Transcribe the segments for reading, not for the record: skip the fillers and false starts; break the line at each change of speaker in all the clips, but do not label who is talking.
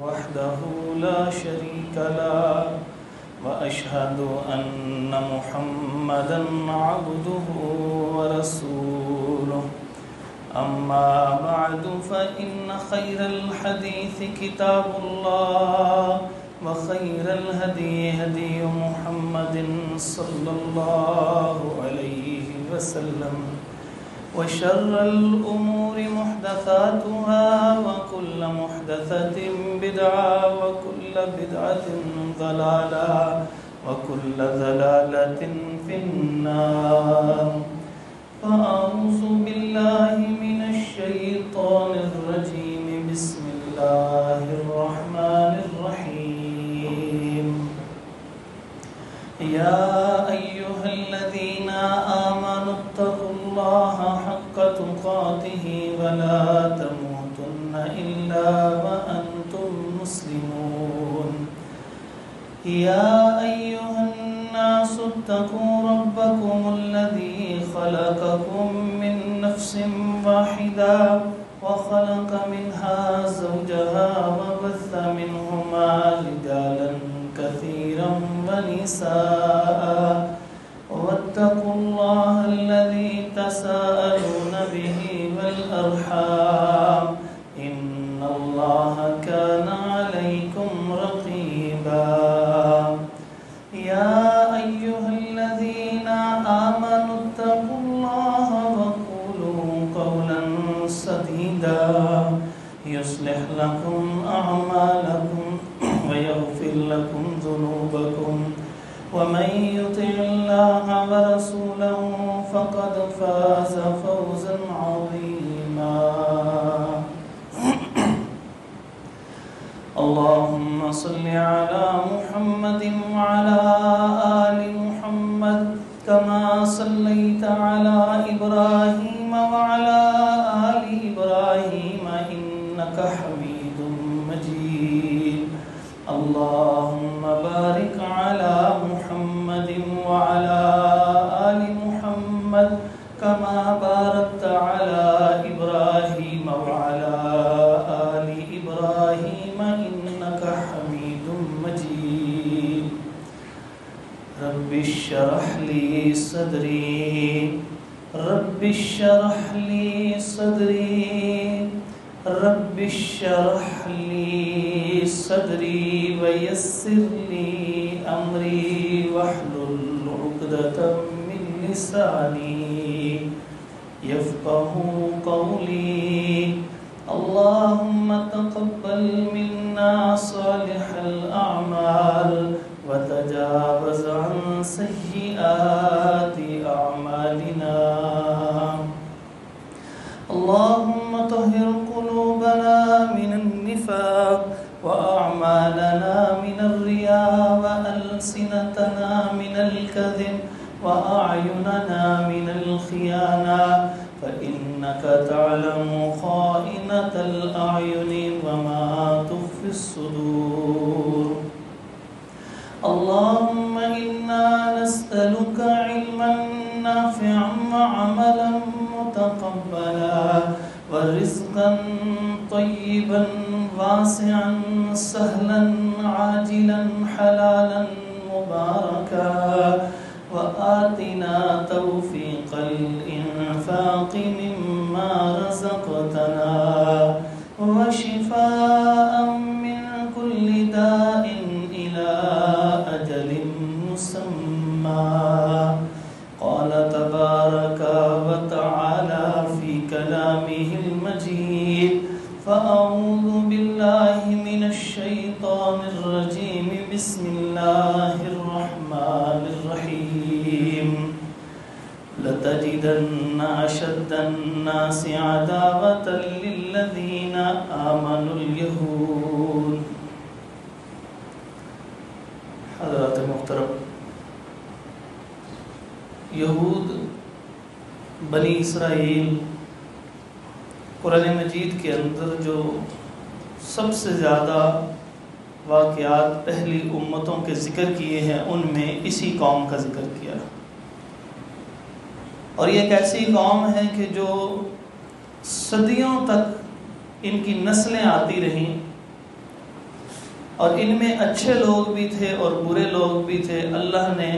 وحده لا شريك له وأشهد أن محمدا عبده ورسوله أما بعد فإن خير الحديث كتاب الله وخير الهدي هدي محمد صلى الله عليه وسلم وشر الأمور محدثاتها وكل محدثة بدعة وكل بدعة ضلالة وكل ضلالة في النار فأعوذ بالله من الشيطان الرجيم بسم الله الرحمن الرحيم يا أيها الذين آمنوا اتقوا الله حق تقاته ولا تموتن إلا وأنتم مسلمون يا أيها الناس اتقوا ربكم الذي خلقكم من نفس واحدة وخلق منها زوجها وبث منهما رجالا كثيرا ونساء واتقوا الله الذي تساءلون به والأرحام إن الله كان عليكم رقيبا يا أيها الذين آمنوا اتقوا الله وقولوا قولا سديدا يصلح لكم أعمالكم ويغفر لكم ذنوبكم ومن يطع الله ورسوله فقد فاز فوزا عظيما اللهم صل على محمد وعلى آل محمد كما صليت على إبراهيم وعلى آل إبراهيم إنك حميد مجيد اللهم بارك على محمد وعلى آل محمد كما باركت على إبراهيم وعلى آل إبراهيم إنك حميد مجيد رب اشرح لي صدري رب اشرح لي صدري رب اشرح لي صدري ويسر لي أمري واحلل عقدة من لساني يفقه قولي اللهم تقبل منا صالح الأعمال وتجاوز عن سيئات أعمالنا اللهم طهر قلوبنا من النفاق وأعمالنا من الرياء وألسنتنا من الكذب وأعيننا من الخيانة فإنك تعلم خائنة الأعين وما تخفي الصدور اللهم إنا نسألك علما نافعا وعملا متقبلا ورزقا طيبا واسعا سهلا عاجلا حلالا مباركا وآتنا توفيق الإنفاق مما رزقتنا وشفاء من كل داء إلى أجل مسمى قال تبارك وتعالى في كلامه المجيد فأعوذ بالله من الشيطان الرجيم بسم الله الرحمن الرحيم لتجدن أشد الناس عداوة للذين آمنوا اليهود حضرات محترم یہود بنی اسرائیل قرآن مجید کے اندر جو سب سے زیادہ واقعات پہلی امتوں کے ذکر کیے ہیں ان میں اسی قوم کا ذکر کیا اور یہ ایک ایسی قوم ہے کہ جو صدیوں تک ان کی نسلیں آتی رہیں اور ان میں اچھے لوگ بھی تھے اور برے لوگ بھی تھے. اللہ نے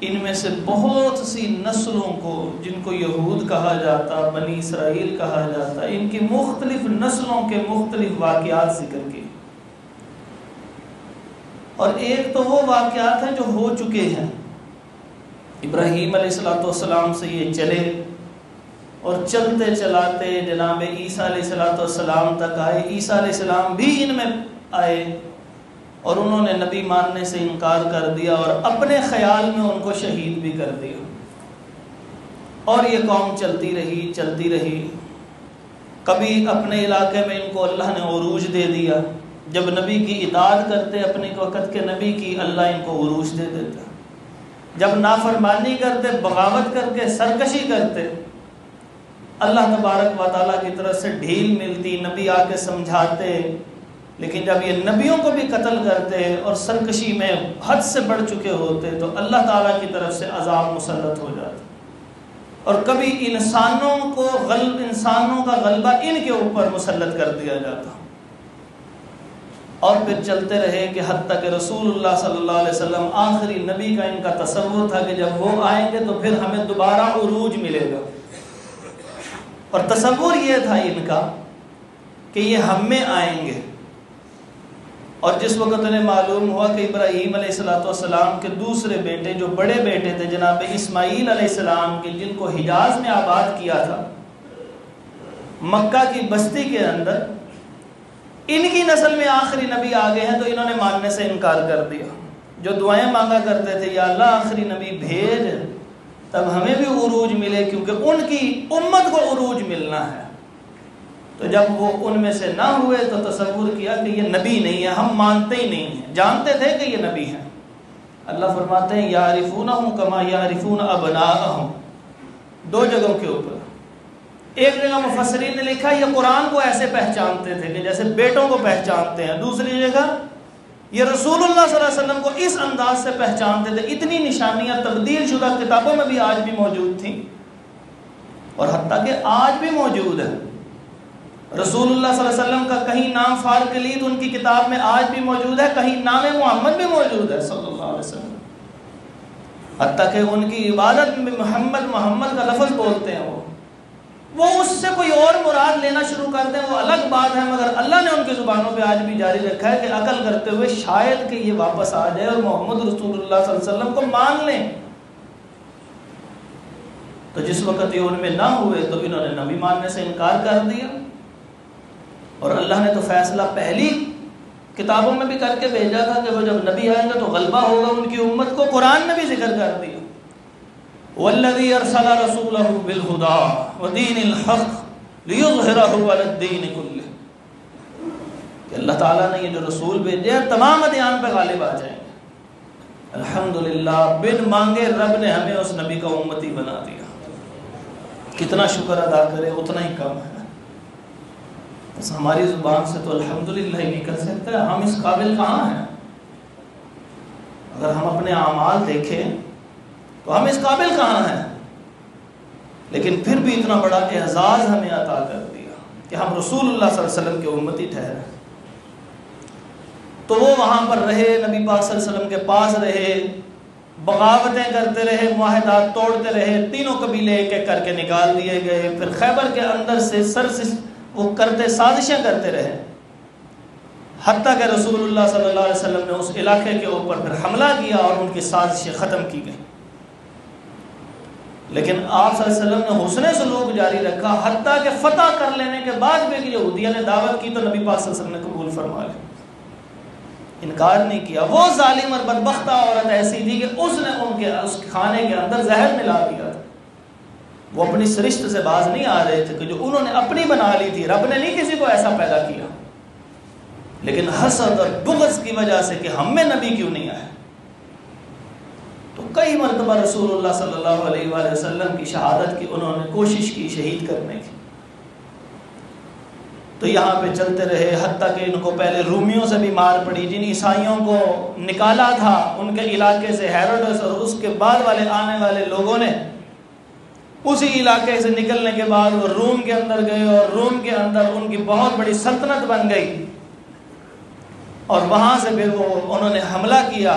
ان میں سے بہت سی نسلوں کو، جن کو یہود کہا جاتا، بنی اسرائیل کہا جاتا، ان کی مختلف نسلوں کے مختلف واقعات ذکر کیے. اور ایک تو وہ واقعات ہیں جو ہو چکے ہیں. ابراہیم علیہ السلام سے یہ چلے اور چلتے چلاتے جناب عیسیٰ علیہ السلام تک آئے. عیسیٰ علیہ السلام بھی ان میں آئے اور انہوں نے نبی ماننے سے انکار کر دیا اور اپنے خیال میں ان کو شہید بھی کر دیا. اور یہ قوم چلتی رہی. کبھی اپنے علاقے میں ان کو اللہ نے عروج دے دیا. جب نبی کی اطاعت کرتے اپنے وقت کے نبی کی، اللہ ان کو عروج دے دیتا. جب نافرمانی کرتے، بغاوت کر کے سرکشی کرتے، اللہ تبارک و تعالیٰ کی طرف سے ڈھیل ملتی، نبی آ کے سمجھاتے. لیکن جب یہ نبیوں کو بھی قتل کرتے اور سرکشی میں حد سے بڑھ چکے ہوتے تو اللہ تعالیٰ کی طرف سے عذاب مسلط ہو جاتا. اور کبھی انسانوں کا غلبہ ان کے اوپر مسلط کر دیا جاتا. اور پھر چلتے رہے کہ حتیٰ کہ رسول اللہ صلی اللہ علیہ وسلم آخری نبی کا ان کا تصور تھا کہ جب وہ آئیں گے تو پھر ہمیں دوبارہ عروج ملے گا. اور تصور یہ تھا ان کا کہ یہ ہم میں آئیں گے. اور جس وقت انہیں معلوم ہوا کہ ابراہیم علیہ السلام کے دوسرے بیٹے جو بڑے بیٹے تھے جناب اسماعیل علیہ السلام کے، جن کو حجاز میں آباد کیا تھا مکہ کی بستی کے اندر، ان کی نسل میں آخری نبی آ گئے ہیں تو انہوں نے ماننے سے انکار کر دیا. جو دعائیں مانگا کرتے تھے یا اللہ آخری نبی بھیج تب ہمیں بھی عروج ملے، کیونکہ ان کی امت کو عروج ملنا ہے. تو جب وہ ان میں سے نہ ہوئے تو تصور کیا کہ یہ نبی نہیں ہے، ہم مانتے ہی نہیں ہیں. جانتے تھے کہ یہ نبی ہیں. اللہ فرماتے ہیں یعرفونہم کما یعرفون ابناءہم. دو جگہوں کے اوپر. ایک جگہ مفسرین نے لکھا یہ قرآن کو ایسے پہچانتے تھے کہ جیسے بیٹوں کو پہچانتے ہیں. دوسری جگہ یہ رسول اللہ صلی اللہ علیہ وسلم کو اس انداز سے پہچانتے تھے. اتنی نشانیاں تبدیل شدہ کتابوں میں بھی آج بھی موجود تھیں اور حتیٰ کہ آج بھی موجود ہے. رسول اللہ صلی اللہ علیہ وسلم کا کہیں نام فارکلید ان کی کتاب میں آج بھی موجود ہے، کہیں نام محمد بھی موجود ہے صلی اللہ علیہ وسلم. حتیٰ کہ ان کی عبادت میں محمد کا لفظ بولتے ہیں. وہ اس سے کوئی اور مراد لینا شروع کر دیں وہ الگ بات ہے، مگر اللہ نے ان کی زبانوں پہ آج بھی جاری رکھا ہے کہ عقل کرتے ہوئے شاید کہ یہ واپس آ جائے اور محمد رسول اللہ صلی اللہ علیہ وسلم کو مان لیں. تو جس وقت یہ ان میں نہ ہوئے تو انہوں نے نبی ماننے سے انکار کر دیا. اور اللہ نے تو فیصلہ پہلی کتابوں میں بھی کر کے بھیجا تھا کہ وہ جب نبی آئیں گے تو غلبہ ہوگا ان کی امت کو. قرآن میں بھی ذکر کر دیا والذی ارسل رسولہ بالہدی ودین الحق لیظہرہ علی الدین کلہ، کہ اللہ تعالیٰ نے یہ جو رسول بھیجے تمام ادیان پہ غالب آ جائیں گے. الحمدللہ بن مانگے رب نے ہمیں اس نبی کا امتی بنا دیا. کتنا شکر ادا کرے اتنا ہی کم ہے. بس ہماری زبان سے تو الحمدللہ ہی نکل سکتا ہے. ہم اس قابل کہاں ہیں؟ اگر ہم اپنے اعمال دیکھیں تو ہم اس قابل کہاں ہیں؟ لیکن پھر بھی اتنا بڑا اعزاز ہمیں عطا کر دیا کہ ہم رسول اللہ صلی اللہ علیہ وسلم کے امتی ٹھہرے. تو وہ وہاں پر رہے، نبی پاک صلی اللہ علیہ وسلم کے پاس رہے، بغاوتیں کرتے رہے، معاہدات توڑتے رہے. تینوں قبیلے ایک ایک کر کے نکال دیے گئے. پھر خیبر کے اندر سے وہ کرتے سازشیں کرتے رہے، حتیٰ کہ رسول اللہ صلی اللہ علیہ وسلم نے اس علاقے کے اوپر پھر حملہ کیا اور ان کی سازشیں ختم کی گئی. لیکن آپ صلی اللہ علیہ وسلم نے حسن سلوک جاری رکھا، حتیٰ کہ فتح کر لینے کے بعد بھی یہودیہ نے دعوت کی تو نبی پاک صلی اللہ علیہ وسلم نے قبول فرما لیا، انکار نہیں کیا. وہ ظالم اور بدبختہ عورت ایسی تھی کہ اس نے اس کھانے کے اندر زہر ملا دیا تھا. وہ اپنی سرشت سے باز نہیں آ رہے تھے کہ جو انہوں نے اپنی بنا لی تھی. رب نے نہیں کسی کو ایسا پیدا کیا، لیکن حسد اور بغض کی وجہ سے کہ ہم میں نبی کیوں نہیں آئے. تو کئی مرتبہ رسول اللہ صلی اللہ علیہ وآلہ وسلم کی شہادت کی انہوں نے کوشش کی شہید کرنے کی. تو یہاں پہ چلتے رہے حتیٰ کہ ان کو پہلے رومیوں سے بھی مار پڑی، جن عیسائیوں کو نکالا تھا ان کے علاقے سے ہیروڈس، اور اس کے بعد والے آنے والے لوگوں نے اسی علاقے سے نکلنے کے بعد وہ روم کے اندر گئے اور روم کے اندر ان کی بہت بڑی سلطنت بن گئی. اور وہاں سے پھر انہوں نے حملہ کیا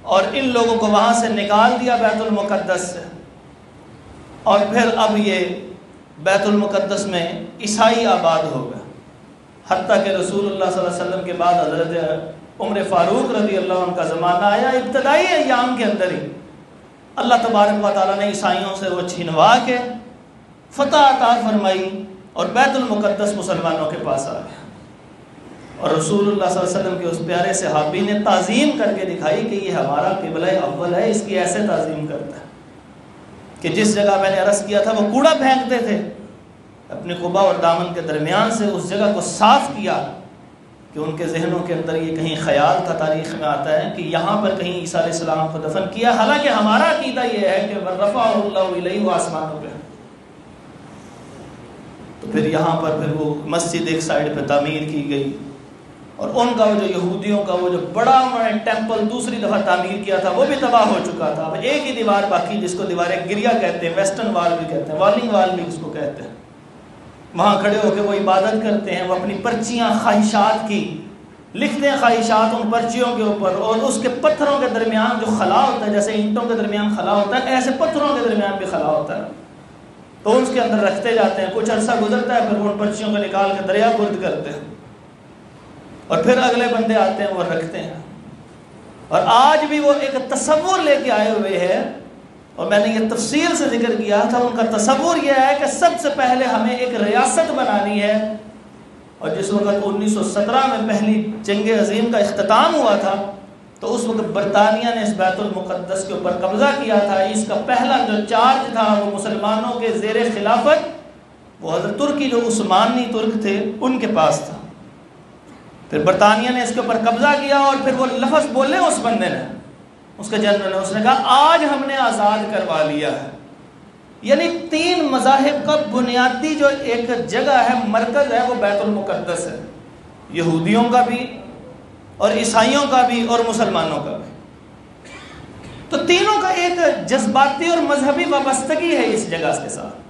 اور ان لوگوں کو وہاں سے نکال دیا بیت المقدس سے، اور پھر اب یہ بیت المقدس میں عیسائی آباد ہو گئے، حتیٰ کہ رسول اللہ صلی اللہ علیہ وسلم کے بعد حضرت عمر فاروق رضی اللہ عنہ کا زمانہ آیا، ابتدائی ایام کے اندر ہی اللہ تبارک و تعالیٰ نے عیسائیوں سے وہ چھنوا کے فتح عطا فرمائی اور بیت المقدس مسلمانوں کے پاس آ گیا، اور رسول اللہ صلی اللہ علیہ وسلم کے اس پیارے صحابی نے تعظیم کر کے دکھائی کہ یہ ہمارا قبلہ اول ہے، اس کی ایسے تعظیم کرتا ہے کہ جس جگہ میں نے عرض کیا تھا وہ کوڑا پھینکتے تھے اپنے قبا اور دامن کے درمیان سے، اس جگہ کو صاف کیا کہ ان کے ذہنوں کے اندر یہ کہیں خیال تھا، تاریخ میں آتا ہے کہ یہاں پر کہیں عیسیٰ علیہ السلام کو دفن کیا، حالانکہ ہمارا عقیدہ یہ ہے کہ رفعہ اللہ الیہ، وہ آسمانوں پہ۔ تو پھر یہاں پر پھر وہ مسجد ایک سائڈ پہ تعمیر کی گئی، اور ان کا وہ جو یہودیوں کا وہ جو بڑا ٹیمپل دوسری دفعہ تعمیر کیا تھا وہ بھی تباہ ہو چکا تھا، اب ایک ہی دیوار باقی جس کو دیوار گریا کہتے ہیں، ویسٹرن وال بھی کہتے ہیں، والنگ وال بھی اس کو کہتے ہیں، وہاں کھڑے ہو کے وہ عبادت کرتے ہیں، وہ اپنی پرچیاں خواہشات کی لکھتے ہیں، خواہشات ان پرچیوں کے اوپر، اور اس کے پتھروں کے درمیان جو خلا ہوتا ہے، جیسے اینٹوں کے درمیان خلا ہوتا ہے ایسے پتھروں کے درمیان بھی خلا ہوتا ہے، تو اس کے اندر رکھتے جاتے ہیں، کچھ عرصہ گزرتا ہے پھر وہ ان پرچیوں کو نکال کے دریا برد کرتے ہیں، اور پھر اگلے بندے آتے ہیں وہ رکھتے ہیں، اور آج بھی وہ ایک تصور لے کے آئے ہوئے ہیں، اور میں نے یہ تفصیل سے ذکر کیا تھا، ان کا تصور یہ ہے کہ سب سے پہلے ہمیں ایک ریاست بنانی ہے، اور جس وقت 1917 میں پہلی جنگ عظیم کا اختتام ہوا تھا تو اس وقت برطانیہ نے اس بیت المقدس کے اوپر قبضہ کیا تھا، اس کا پہلا جو چارج تھا وہ مسلمانوں کے زیر خلافت وہ حضرت ترکی جو عثمانی ترک تھے ان کے پاس تھا، پھر برطانیہ نے اس کے اوپر قبضہ کیا، اور پھر وہ لفظ بولے اس بندے نے، اس کے جنرل نے، اس نے کہا آج ہم نے آزاد کروا لیا ہے، یعنی 3 مذاہب کا بنیادی جو ایک جگہ ہے، مرکز ہے، وہ بیت المقدس ہے، یہودیوں کا بھی اور عیسائیوں کا بھی اور مسلمانوں کا بھی، تو تینوں کا ایک جذباتی اور مذہبی وابستگی ہے اس جگہ کے ساتھ۔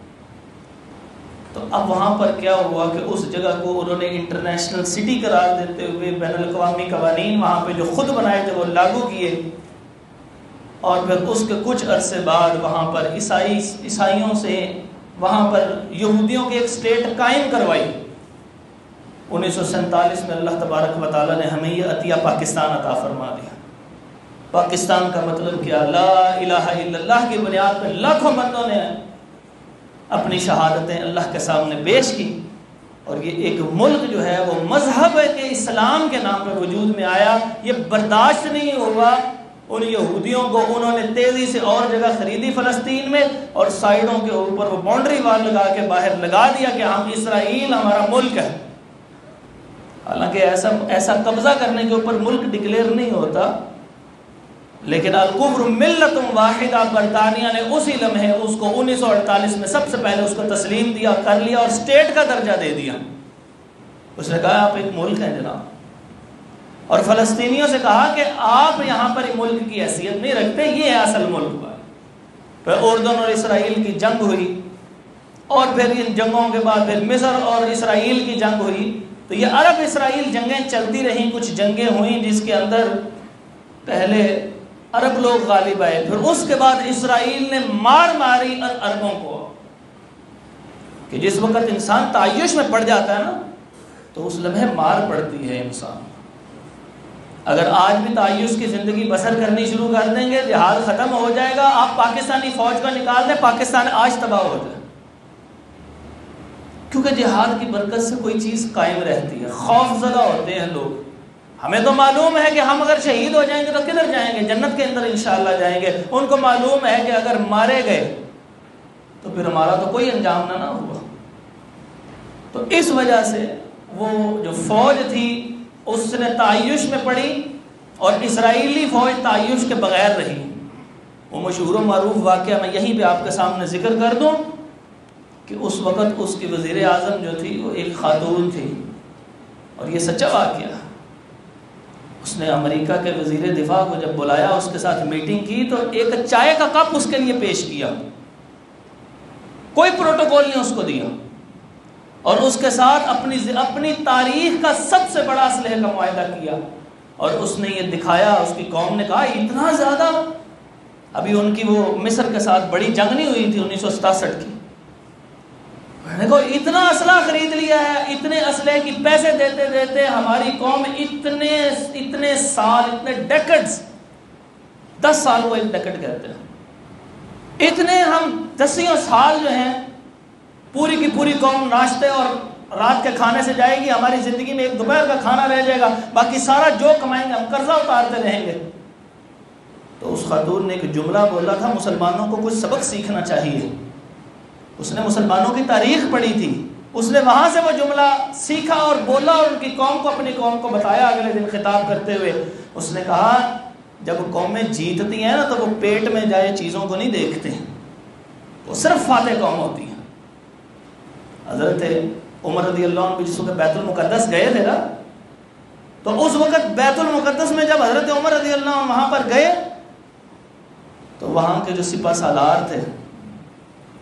تو اب وہاں پر کیا ہوا کہ اس جگہ کو انہوں نے انٹرنیشنل سٹی قرار دیتے ہوئے بین الاقوامی قوانین وہاں پہ جو خود بنائے تھے وہ لاگو کیے، اور پھر اس کے کچھ عرصے بعد وہاں پر عیسائیوں سے وہاں پر یہودیوں کی ایک سٹیٹ قائم کروائی۔ 1947 میں اللہ تبارک و تعالیٰ نے ہمیں یہ عطیہ پاکستان عطا فرما دیا۔ پاکستان کا مطلب کیا؟ لا الہ الا اللہ کی بنیاد پر لاکھوں بندوں نے اپنی شہادتیں اللہ کے سامنے پیش کی، اور یہ ایک ملک جو ہے وہ مذہب کے اسلام کے نام پہ وجود میں آیا۔ یہ برداشت نہیں ہوا ان یہودیوں کو، انہوں نے تیزی سے اور جگہ خریدی فلسطین میں، اور سائیڈوں کے اوپر وہ باؤنڈری وال لگا کے باہر لگا دیا کہ ہم اسرائیل ہمارا ملک ہے۔ حالانکہ ایسا قبضہ کرنے کے اوپر ملک ڈکلیئر نہیں ہوتا، لیکن الکفر ملت واحدہ، برطانیہ نے اسی لمحے اس کو 1948 میں سب سے پہلے اس کو تسلیم دیا، کر لیا اور اسٹیٹ کا درجہ دے دیا۔ اس نے کہا آپ ایک ملک ہیں جناب، اور فلسطینیوں سے کہا کہ آپ یہاں پر ملک کی حیثیت نہیں رکھتے، یہ ہے اصل ملک پر۔ پھر اردن اور اسرائیل کی جنگ ہوئی، اور پھر ان جنگوں کے بعد پھر مصر اور اسرائیل کی جنگ ہوئی، تو یہ عرب اسرائیل جنگیں چلتی رہیں، کچھ جنگیں ہوئیں جس کے اندر پہلے عرب لوگ غالب آئے، پھر اس کے بعد اسرائیل نے مار ماری عربوں کو، کہ جس وقت انسان تعیش میں پڑ جاتا ہے نا تو اس لمحے مار پڑتی ہے انسان۔ اگر آج بھی تعیش کی زندگی بسر کرنی شروع کر دیں گے، جہاد ختم ہو جائے گا، آپ پاکستانی فوج کو نکال دیں، پاکستان آج تباہ ہو جائے، کیونکہ جہاد کی برکت سے کوئی چیز قائم رہتی ہے۔ خوف زدہ ہوتے ہیں لوگ، ہمیں تو معلوم ہے کہ ہم اگر شہید ہو جائیں گے تو کدھر جائیں گے؟ جنت کے اندر انشاءاللہ جائیں گے۔ ان کو معلوم ہے کہ اگر مارے گئے تو پھر ہمارا تو کوئی انجام نہ ہوا۔ تو اس وجہ سے وہ جو فوج تھی اس نے تعیش میں پڑی، اور اسرائیلی فوج تعیش کے بغیر رہی۔ وہ مشہور و معروف واقعہ میں یہیں پہ آپ کے سامنے ذکر کر دوں کہ اس وقت اس کی وزیر اعظم جو تھی وہ ایک خاتون تھی، اور یہ سچا واقعہ۔ اس نے امریکہ کے وزیر دفاع کو جب بلایا، اس کے ساتھ میٹنگ کی، تو ایک چائے کا کپ اس کے لیے پیش کیا، کوئی پروٹوکول نہیں اس کو دیا، اور اس کے ساتھ اپنی تاریخ کا سب سے بڑا اسلحے کا معاہدہ کیا، اور اس نے یہ دکھایا، اس کی قوم نے کہا اتنا زیادہ، ابھی ان کی وہ مصر کے ساتھ بڑی جنگ نہیں ہوئی تھی 1967 کی، دیکھو اتنا اسلحہ خرید لیا ہے، اتنے اسلحے کی پیسے دیتے دیتے ہماری قوم اتنے سال، اتنے ڈیکڈز، 10 سال کو ایک ڈیکڈ کہتے ہیں، اتنے ہم 10 سال جو ہیں پوری کی پوری قوم ناشتے اور رات کے کھانے سے جائے گی، ہماری زندگی میں ایک دوپہر کا کھانا رہ جائے گا، باقی سارا جو کمائیں گے ہم قرضہ اتارتے رہیں گے۔ تو اس خاتون نے ایک جملہ بولا تھا، مسلمانوں کو کچھ سبق سیکھنا چاہیے۔ اس نے مسلمانوں کی تاریخ پڑھی تھی، اس نے وہاں سے وہ جملہ سیکھا اور بولا اور ان کی قوم کو، اپنی قوم کو بتایا اگلے دن خطاب کرتے ہوئے۔ اس نے کہا جب قومیں جیتتی ہیں نا تو وہ پیٹ میں جائے چیزوں کو نہیں دیکھتے، وہ صرف فاتح قوم ہوتی ہیں۔ حضرت عمر رضی اللہ عنہ جس وقت بیت المقدس گئے تھے نا، تو اس وقت بیت المقدس میں جب حضرت عمر رضی اللہ عنہ وہاں پر گئے تو وہاں کے جو سپہ سالار تھے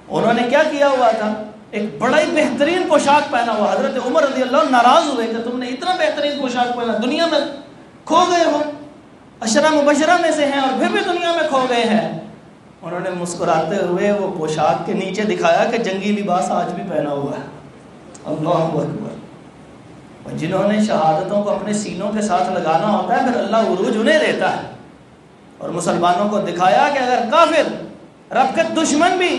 انہوں نے کیا کیا ہوا تھا، ایک بڑا ہی بہترین پوشاک پہنا ہوا۔ حضرت عمر رضی اللہ عنہ ناراض ہوئے کہ تم نے اتنا بہترین پوشاک پہنا، دنیا میں کھو گئے ہو، عشرہ مبشرہ میں سے ہیں اور پھر بھی دنیا میں کھو گئے ہیں۔ انہوں نے مسکراتے ہوئے وہ پوشاک کے نیچے دکھایا کہ جنگی لباس آج بھی پہنا ہوا ہے۔ اللہ اکبر۔ اور جنہوں نے شہادتوں کو اپنے سینوں کے ساتھ لگانا ہوتا ہے پھر اللہ عروج انہیں دیتا ہے، اور مسلمانوں کو دکھایا کہ اگر کافر رب کے دشمن بھی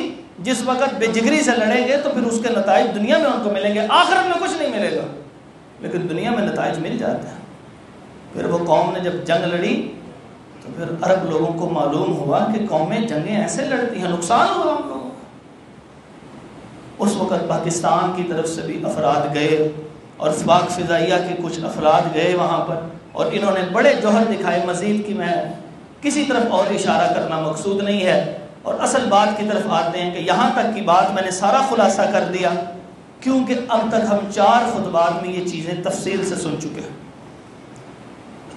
جس وقت بے جگری سے لڑیں گے تو پھر اس کے نتائج دنیا میں ان کو ملیں گے، آخرت میں کچھ نہیں ملے گا، لیکن دنیا میں نتائج مل جاتے ہیں۔ پھر وہ قوم نے جب جنگ لڑی تو پھر عرب لوگوں کو معلوم ہوا کہ قومیں جنگیں ایسے لڑتی ہیں، نقصان ہوا ہم لوگوں کو۔ اس وقت پاکستان کی طرف سے بھی افراد گئے اور پاک فضائیہ کے کچھ افراد گئے وہاں پر، اور انہوں نے بڑے جوہر دکھائے۔ مزید کی میں کسی طرف اور اشارہ کرنا مقصود نہیں ہے، اور اصل بات کی طرف آتے ہیں کہ یہاں تک کی بات میں نے سارا خلاصہ کر دیا، کیونکہ اب تک ہم 4 خطبات میں یہ چیزیں تفصیل سے سن چکے ہیں۔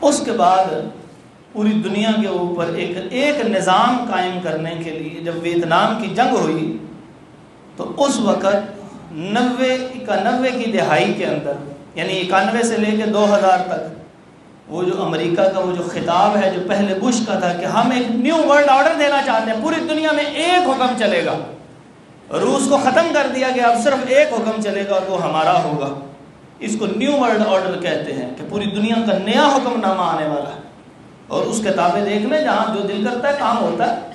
اس کے بعد پوری دنیا کے اوپر ایک نظام قائم کرنے کے لیے جب ویتنام کی جنگ ہوئی تو اس وقت 91 کی دہائی کے اندر، یعنی 91 سے لے کے 2000 تک، وہ جو امریکہ کا وہ جو خطاب ہے جو پہلے بش کا تھا کہ ہم ایک نیو ورلڈ آرڈر دینا چاہتے ہیں، پوری دنیا میں ایک حکم چلے گا، روس کو ختم کر دیا گیا، اب صرف ایک حکم چلے گا اور وہ ہمارا ہوگا۔ اس کو نیو ورلڈ آرڈر کہتے ہیں کہ پوری دنیا کا نیا حکم نامہ آنے والا ہے، اور اس کتابیں دیکھ لیں جہاں جو دل کرتا ہے کام ہوتا ہے،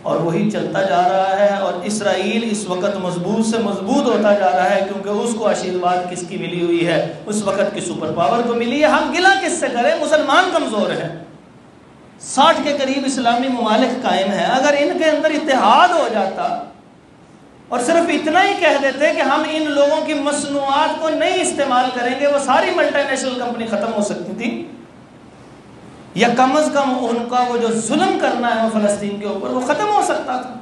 اور وہی چلتا جا رہا ہے۔ اور اسرائیل اس وقت مضبوط سے مضبوط ہوتا جا رہا ہے، کیونکہ اس کو آشیرواد کس کی ملی ہوئی ہے، اس وقت کی سپر پاور کو ملی ہے۔ ہم گلہ کس سے کریں، مسلمان کمزور ہیں، 60 کے قریب اسلامی ممالک قائم ہیں، اگر ان کے اندر اتحاد ہو جاتا اور صرف اتنا ہی کہہ دیتے کہ ہم ان لوگوں کی مصنوعات کو نہیں استعمال کریں گے، وہ ساری ملٹی نیشنل کمپنی ختم ہو سکتی تھی، یا کم از کم ان کا وہ جو ظلم کرنا ہے وہ فلسطین کے اوپر وہ ختم ہو سکتا تھا،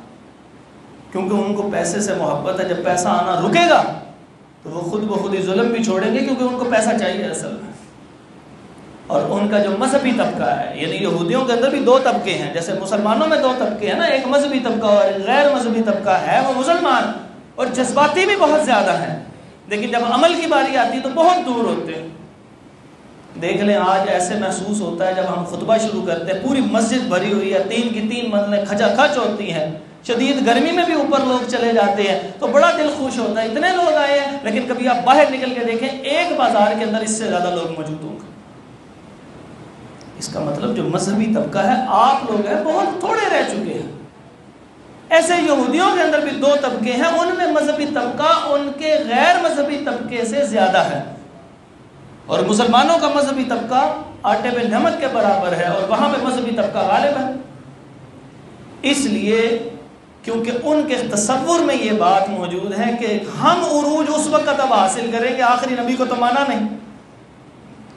کیونکہ ان کو پیسے سے محبت ہے۔ جب پیسہ آنا رکے گا تو وہ خود بخود ہی ظلم بھی چھوڑیں گے، کیونکہ ان کو پیسہ چاہیے اصل میں۔ اور ان کا جو مذہبی طبقہ ہے، یعنی یہودیوں کے اندر بھی 2 طبقے ہیں، جیسے مسلمانوں میں 2 طبقے ہیں نا، ایک مذہبی طبقہ اور ایک غیر مذہبی طبقہ ہے، وہ مسلمان اور جذباتی بھی بہت زیادہ ہیں، لیکن جب عمل کی باری آتی تو بہت دور ہوتے ہیں۔ دیکھ لیں آج ایسے محسوس ہوتا ہے جب ہم خطبہ شروع کرتے ہیں، پوری مسجد بھری ہوئی ہے، 3 کی 3 منزلیں کھچا کھچ ہوتی ہیں، شدید گرمی میں بھی اوپر لوگ چلے جاتے ہیں، تو بڑا دل خوش ہوتا ہے اتنے لوگ آئے ہیں، لیکن کبھی آپ باہر نکل کے دیکھیں ایک بازار کے اندر اس سے زیادہ لوگ موجود ہوں گے۔ اس کا مطلب جو مذہبی طبقہ ہے، آپ لوگ ہیں بہت تھوڑے رہ چکے ہیں۔ ایسے یہودیوں کے اندر بھی 2 طبقے ہیں، ان میں مذہبی طبقہ ان کے غیر مذہبی طبقے سے زیادہ ہے، اور مسلمانوں کا مذہبی طبقہ آٹے پہ نمک کے برابر ہے، اور وہاں پہ مذہبی طبقہ غالب ہے۔ اس لیے کیونکہ ان کے تصور میں یہ بات موجود ہے کہ ہم عروج اس وقت اب حاصل کریں گے، آخری نبی کو تو مانا نہیں،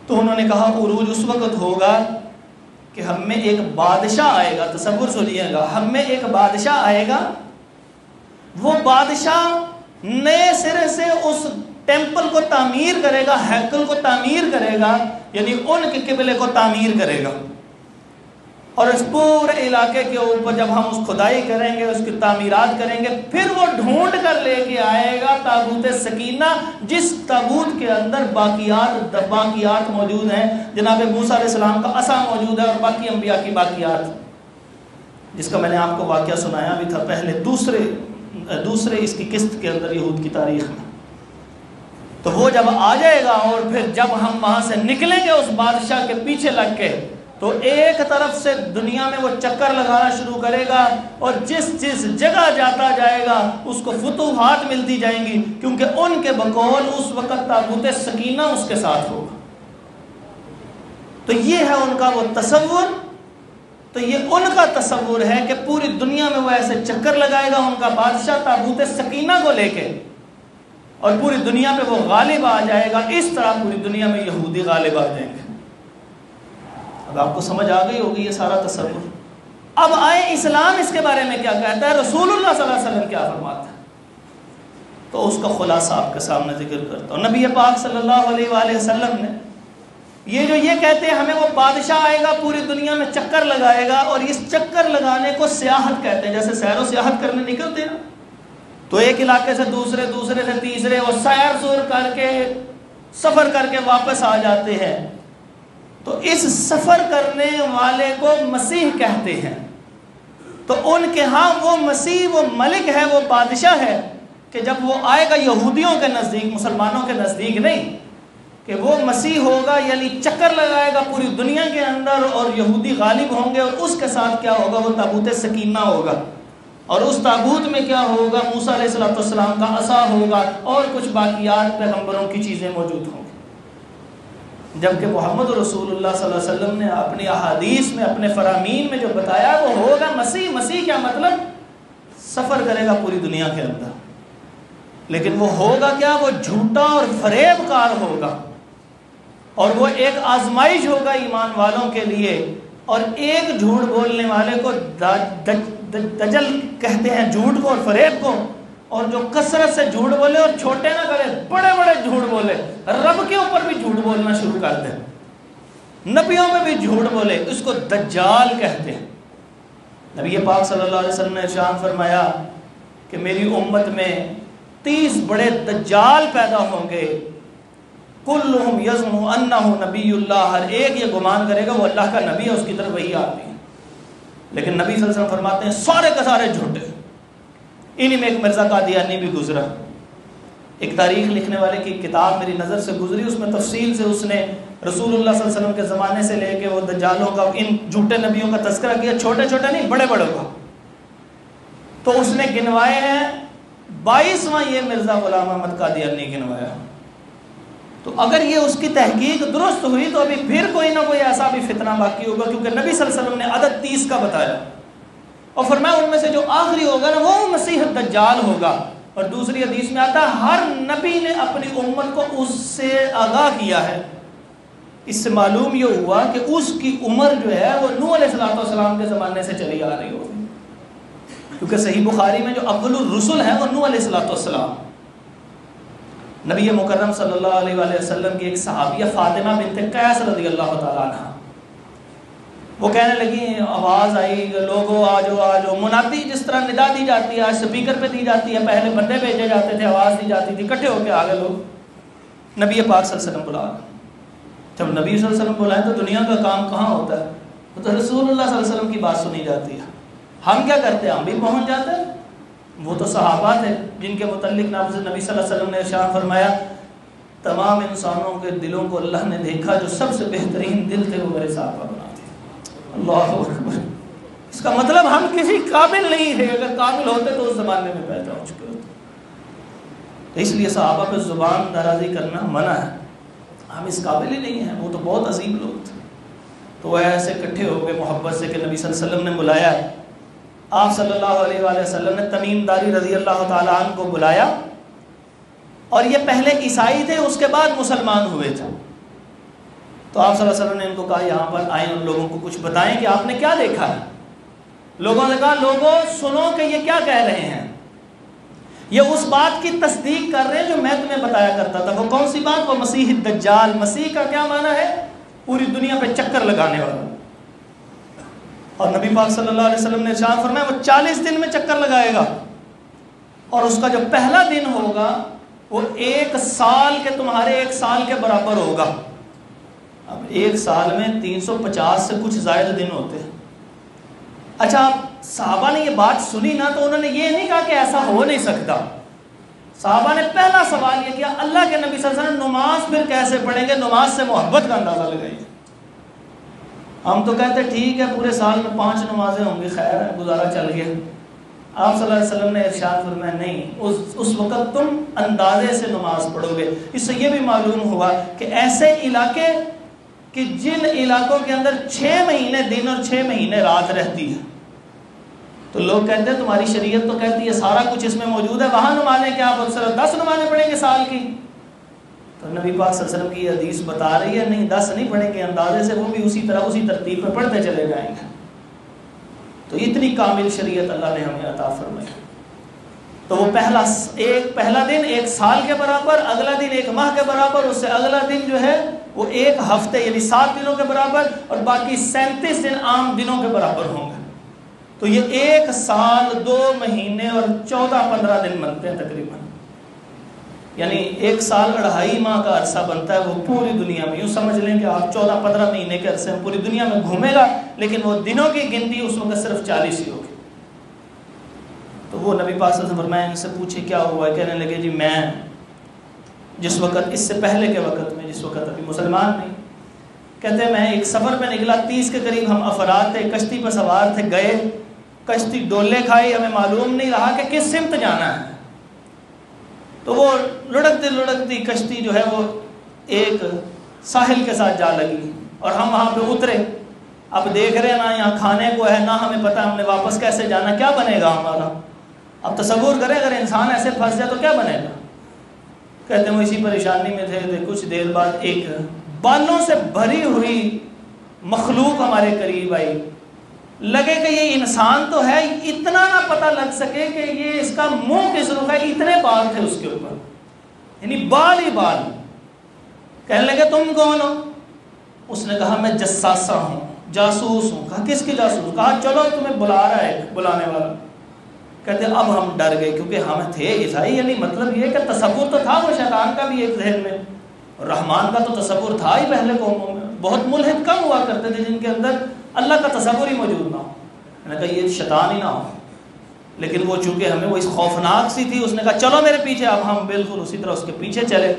تو انہوں نے کہا عروج اس وقت ہوگا کہ ہم میں ایک بادشاہ آئے گا۔ تصور سنیے گا، ہم میں ایک بادشاہ آئے گا، وہ بادشاہ نئے سرے سے اس ٹیمپل کو تعمیر کرے گا، ہیکل کو تعمیر کرے گا، یعنی ان کے قبلے کو تعمیر کرے گا، اور اس پورے علاقے کے اوپر جب ہم اس کھدائی کریں گے، اس کی تعمیرات کریں گے، پھر وہ ڈھونڈ کر لے کے آئے گا تابوت سکینہ، جس تابوت کے اندر باقیات موجود ہیں۔ جناب موسیٰ علیہ السلام کا عصا موجود ہے اور باقی انبیاء کی باقیات، جس کا میں نے آپ کو واقعہ سنایا بھی تھا پہلے دوسرے اس کی قسط کے اندر یہود کی تاریخ میں۔ تو وہ جب آ جائے گا اور پھر جب ہم وہاں سے نکلیں گے اس بادشاہ کے پیچھے لگ کے، تو ایک طرف سے دنیا میں وہ چکر لگانا شروع کرے گا، اور جس جگہ جاتا جائے گا اس کو فتوحات ملتی جائیں گی، کیونکہ ان کے بقول اس وقت تابوت سکینہ اس کے ساتھ ہوگا۔ تو یہ ہے ان کا وہ تصور، تو یہ ان کا تصور ہے کہ پوری دنیا میں وہ ایسے چکر لگائے گا ان کا بادشاہ تابوت سکینہ کو لے کے، اور پوری دنیا پہ وہ غالب آ جائے گا۔ اس طرح پوری دنیا میں یہودی غالب آ جائیں گے۔ اب آپ کو سمجھ آ گئی ہوگی یہ سارا تصور۔ اب آئے اسلام اس کے بارے میں کیا کہتا ہے، رسول اللہ صلی اللہ علیہ وسلم کیا فرماتا ہے، تو اس کا خلاصہ آپ کے سامنے ذکر کرتا ہوں۔ نبی پاک صلی اللہ علیہ وآلہ وسلم نے یہ کہتے ہیں ہمیں وہ بادشاہ آئے گا پوری دنیا میں چکر لگائے گا، اور اس چکر لگانے کو سیاحت کہتے ہیں۔ جیسے سیر و سیاحت کرنے نکلتے ہیں تو ایک علاقے سے دوسرے سے تیسرے وہ سیر سور کر کے سفر کر کے واپس آ جاتے ہیں، تو اس سفر کرنے والے کو مسیح کہتے ہیں۔ تو ان کے ہاں وہ مسیح، وہ ملک ہے، وہ بادشاہ ہے کہ جب وہ آئے گا یہودیوں کے نزدیک، مسلمانوں کے نزدیک نہیں، کہ وہ مسیح ہوگا یعنی چکر لگائے گا پوری دنیا کے اندر اور یہودی غالب ہوں گے، اور اس کے ساتھ کیا ہوگا، وہ تابوت سکینہ ہوگا، اور اس تابوت میں کیا ہوگا، موسیٰ علیہ السلام کا عصا ہوگا اور کچھ باقیات پیغمبروں کی چیزیں موجود ہوں گی۔ جبکہ محمد رسول اللہ صلی اللہ علیہ وسلم نے اپنی احادیث میں، اپنے فرامین میں جو بتایا وہ ہوگا مسیح۔ مسیح کیا مطلب، سفر کرے گا پوری دنیا کے اندر، لیکن وہ ہوگا کیا، وہ جھوٹا اور فریب کار ہوگا، اور وہ ایک آزمائش ہوگا ایمان والوں کے لیے۔ اور ایک جھوٹ بولنے والے کو دجل کہتے ہیں، جھوٹ کو اور فریب کو، اور جو کثرت سے جھوٹ بولے اور چھوٹے نہ کرے، بڑے بڑے جھوٹ بولے، رب کے اوپر بھی جھوٹ بولنا شروع کر دے، نبیوں میں بھی جھوٹ بولے، اس کو دجال کہتے ہیں۔ نبی پاک صلی اللہ علیہ وسلم نے ارشاد فرمایا کہ میری امت میں 30 بڑے دجال پیدا ہوں گے، کلہم یزعم انہ نبی اللہ، ہر ایک یہ گمان کرے گا وہ اللہ کا نبی ہے، اس کی طرف وہی آتی ہے، لیکن نبی صلی اللہ علیہ وسلم فرماتے ہیں سارے کے سارے جھوٹے۔ انہی میں ایک مرزا قادیانی بھی گزرا، ایک تاریخ لکھنے والے کی کتاب میری نظر سے گزری، اس میں تفصیل سے اس نے رسول اللہ صلی اللہ علیہ وسلم کے زمانے سے لے کے وہ دجالوں کا، ان جھوٹے نبیوں کا تذکرہ کیا، چھوٹے چھوٹے نہیں بڑے بڑے کا، تو اس نے گنوائے ہیں 22واں یہ مرزا غلام احمد قادیانی گنوایا۔ تو اگر یہ اس کی تحقیق درست ہوئی تو ابھی پھر کوئی نہ کوئی ایسا بھی فتنہ باقی ہوگا، کیونکہ نبی صلی اللہ علیہ وسلم نے عدد 30 کا بتایا، اور فرمایا ان میں سے جو آخری ہوگا نا وہ مسیح دجال ہوگا۔ اور دوسری حدیث میں آتا ہے ہر نبی نے اپنی امت کو اس سے آگاہ کیا ہے۔ اس سے معلوم یہ ہوا کہ اس کی عمر جو ہے وہ نوح علیہ السلام کے زمانے سے چلی آ رہی ہوگی، کیونکہ صحیح بخاری میں جو اول الرسل ہیں وہ نوح علیہ السلام۔ نبی مکرم صلی اللہ علیہ وآلہ وسلم کی ایک صحابیہ فاطمہ بنت قیس رضی اللہ تعالیٰ عنہ، وہ کہنے لگی، آواز آئی لوگوں آ جاؤ، منادی جس طرح ندا دی جاتی ہے آج سپیکر پہ دی جاتی ہے، پہلے بندے بھیجے جاتے تھے، آواز دی جاتی تھی، اکٹھے ہو کے آگے لوگ، نبی پاک صلی اللہ علیہ وسلم بلا۔ جب نبی صلی اللہ علیہ وسلم بلائیں تو دنیا کا کام کہاں ہوتا ہے، تو رسول اللہ صلی اللہ علیہ وسلم کی بات سنی جاتی ہے۔ ہم کیا کرتے ہیں، ہم بھی پہنچ جاتے ہیں۔ وہ تو صحابہ تھے جن کے متعلق نبی صلی اللہ علیہ وسلم نے ارشاد فرمایا، تمام انسانوں کے دلوں کو اللہ نے دیکھا، جو سب سے بہترین دل تھے وہ میرے صحابہ بنا تھے۔ اللہ اکبر۔ اس کا مطلب ہم کسی قابل نہیں تھے، اگر قابل ہوتے تو اس زمانے میں پیدا ہو چکے ہوتے۔ تو اس لیے صحابہ پہ زبان درازی کرنا منع ہے، ہم اس قابل ہی نہیں ہیں، وہ تو بہت عظیم لوگ تھے۔ تو وہ ایسے اکٹھے ہو گئے محبت سے کہ نبی صلی اللہ علیہ وسلم نے بلایا، آپ صلی اللہ علیہ وآلہ وسلم نے تمیم داری رضی اللہ تعالیٰ عنہ کو بلایا، اور یہ پہلے عیسائی تھے، اس کے بعد مسلمان ہوئے تھے۔ تو آپ صلی اللہ علیہ وسلم نے ان کو کہا یہاں پر آئیں، ان لوگوں کو کچھ بتائیں کہ آپ نے کیا دیکھا ہے۔ لوگوں نے کہا لوگوں سنو کہ یہ کیا کہہ رہے ہیں، یہ اس بات کی تصدیق کر رہے ہیں جو میں تمہیں بتایا کرتا تھا۔ وہ کون سی بات، وہ مسیح الدجال۔ مسیح کا کیا معنی ہے، پوری دنیا پہ چکر لگانے والا۔ اور نبی پاک صلی اللہ علیہ وسلم نے ارشاد فرمایا وہ 40 دن میں چکر لگائے گا، اور اس کا جو پہلا دن ہوگا وہ 1 سال کے تمہارے 1 سال کے برابر ہوگا۔ اب 1 سال میں 350 سے کچھ زائد دن ہوتے ہیں۔ اچھا صحابہ نے یہ بات سنی نا تو انہوں نے یہ نہیں کہا کہ ایسا ہو نہیں سکتا، صحابہ نے پہلا سوال یہ کیا اللہ کے نبی صلی اللہ علیہ وسلم نماز پھر کیسے پڑھیں گے، نماز سے محبت کا اندازہ لگائیے۔ ہم تو کہتے ٹھیک ہے پورے سال میں 5 نمازیں ہوں گی، خیر ہے گزارا چل گیا۔ آپ صلی اللہ علیہ وسلم نے ارشاد فرمایا نہیں، اس وقت تم اندازے سے نماز پڑھو گے۔ اس سے یہ بھی معلوم ہوا کہ ایسے علاقے کہ جن علاقوں کے اندر 6 مہینے دن اور 6 مہینے رات رہتی ہے، تو لوگ کہتے ہیں تمہاری شریعت تو کہتی ہے سارا کچھ اس میں موجود ہے، وہاں نمازیں کیا آپ صرف 10 نمازیں پڑھیں گے سال کی؟ تو نبی پاک صلی اللہ علیہ وسلم کی یہ حدیث بتا رہی ہے نہیں 10 نہیں پڑھیں گے، اندازے سے وہ بھی اسی طرح اسی ترتیب پہ پڑھتے چلے جائیں گے۔ تو اتنی کامل شریعت اللہ نے ہمیں عطا فرمائی۔ تو وہ پہلا دن 1 سال کے برابر، اگلا دن 1 ماہ کے برابر، اس سے اگلا دن جو ہے وہ 1 ہفتے یعنی 7 دنوں کے برابر، اور باقی 37 دن عام دنوں کے برابر ہوں گے۔ تو یہ 1 سال 2 مہینے اور 14-15 دن بنتے ہیں تقریباً، یعنی 1 سال 2.5 ماہ کا عرصہ بنتا ہے وہ پوری دنیا میں۔ یوں سمجھ لیں کہ آپ 14-15 مہینے کے عرصے میں پوری دنیا میں گھومے گا، لیکن وہ دنوں کی گنتی اس وقت صرف 40 ہی ہوگی۔ تو وہ نبی پاک صلی اللہ علیہ وسلم فرمایا ان سے پوچھے کیا ہوا ہے؟ کہنے لگے جی میں جس وقت اس سے پہلے کے وقت میں جس وقت ابھی مسلمان نہیں، کہتے ہیں میں ایک سفر پہ نکلا، 30 کے قریب ہم افراد تھے، کشتی پہ سوار تھے، گئے کشتی ڈولے کھائی، ہمیں معلوم نہیں رہا کہ کس سمت جانا ہے۔ تو وہ لڑکتی کشتی جو ہے وہ ایک ساحل کے ساتھ جا لگی، اور ہم وہاں پہ اترے۔ اب دیکھ رہے ہیں نا یہاں کھانے کو ہے نہ ہمیں پتہ ہم نے واپس کیسے جانا، کیا بنے گا ہمارا؟ اب تصور کریں اگر انسان ایسے پھنس جائے تو کیا بنے گا؟ کہتے ہیں وہ اسی پریشانی میں تھے، کچھ دیر بعد ایک بالوں سے بھری ہوئی مخلوق ہمارے قریب آئی۔ لگے کہ یہ انسان تو ہے، اتنا نہ پتہ لگ سکے کہ یہ اس کا منہ کس رخ ہے، اتنے بال تھے اس کے اوپر، یعنی بال ہی بال۔ کہنے لگے تم کون ہو؟ اس نے کہا میں جساسہ ہوں، جاسوس ہوں۔ کہا کس کی جاسوس؟ کہا چلو تمہیں بلا رہا ہے بلانے والا۔ کہتے اب ہم ڈر گئے کیونکہ ہم تھے عیسائی، یعنی مطلب یہ کہ تصور تو تھا وہ شیطان کا بھی ایک ذہن میں، اور رحمان کا تو تصور تھا ہی پہلے قوموں میں۔ بہت ملحد کم ہوا کرتے تھے جن کے اندر اللہ کا تصور ہی موجود نہ ہو۔ میں نے کہا یہ شیطان ہی نہ ہو، لیکن وہ چونکہ ہمیں وہ اس خوفناک سی تھی، اس نے کہا چلو میرے پیچھے۔ اب ہم بالکل اسی طرح اس کے پیچھے چلے۔